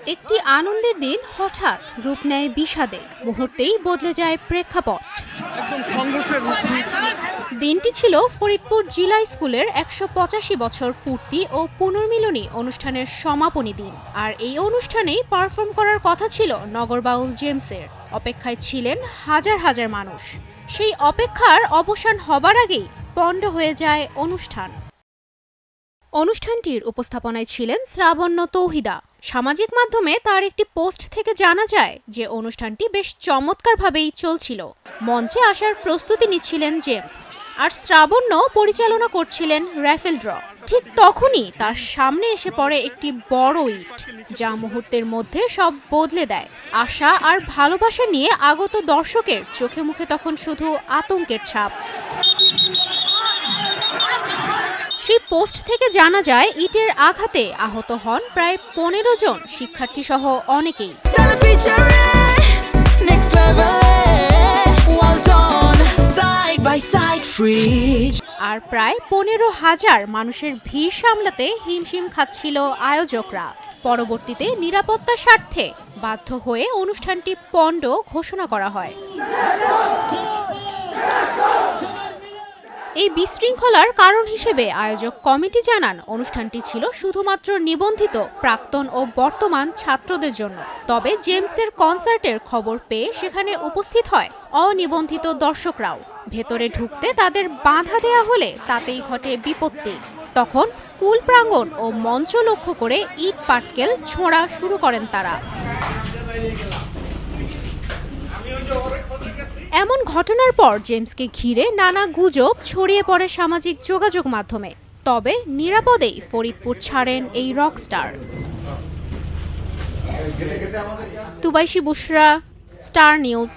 একটি আনন্দের দিন হঠাৎ রূপ নেয় বিষাদে, মুহূর্তেই বদলে যায় প্রেক্ষাপট। দিনটি ছিল ফরিদপুর জিলা স্কুলের ১৮৫ বছর পূর্তি ও পুনর্মিলনী অনুষ্ঠানের সমাপনী দিন। আর এই অনুষ্ঠানেই পারফর্ম করার কথা ছিল নগরবাউল জেমসের। অপেক্ষায় ছিলেন হাজার হাজার মানুষ। সেই অপেক্ষার অবসান হবার আগেই পণ্ড হয়ে যায় অনুষ্ঠানটির উপস্থাপনায় ছিলেন শ্রাবণ্য তৌহিদা। সামাজিক মাধ্যমে তার একটি পোস্ট থেকে জানা যায় যে অনুষ্ঠানটি বেশ চমৎকারভাবেই চলছিল। মঞ্চে আসার প্রস্তুতি নিচ্ছিলেন জেমস, আর শ্রাবণ্য পরিচালনা করছিলেন র্যাফেল ড্র। ঠিক তখনই তার সামনে এসে পড়ে একটি বড় ইট, যা মুহূর্তের মধ্যে সব বদলে দেয়। আশা আর ভালোবাসা নিয়ে আগত দর্শকের চোখে মুখে তখন শুধু আতঙ্কের ছাপ। সেই পোস্ট থেকে জানা যায় ইটের আঘাতে আহত হন প্রায় ১৫ জন শিক্ষার্থী সহ অনেকেই। আর প্রায় ১৫,০০০ মানুষের ভিড় সামলাতে হিমশিম খাচ্ছিল আয়োজকরা। পরবর্তীতে নিরাপত্তার স্বার্থে বাধ্য হয়ে অনুষ্ঠানটি পণ্ড ঘোষণা করা হয়। এই বিশৃঙ্খলার কারণ হিসেবে আয়োজক কমিটি জানান, অনুষ্ঠানটি ছিল শুধুমাত্র নিবন্ধিত প্রাক্তন ও বর্তমান ছাত্রদের জন্য। তবে জেমসের কনসার্টের খবর পেয়ে সেখানে উপস্থিত হয় অনিবন্ধিত দর্শকরাও। ভেতরে ঢুকতে তাদের বাধা দেয়া হলে তাতেই ঘটে বিপত্তি। তখন স্কুল প্রাঙ্গণ ও মঞ্চ লক্ষ্য করে ইট পাটকেল ছোঁড়া শুরু করেন তারা। এমন ঘটনার পর জেমসকে ঘিরে নানা গুজব ছড়িয়ে পড়ে সামাজিক যোগাযোগ মাধ্যমে। তবে নিরাপদেই ফরিদপুর ছাড়েন এই রকস্টার। তুবাইশি বুশরা, স্টার নিউজ।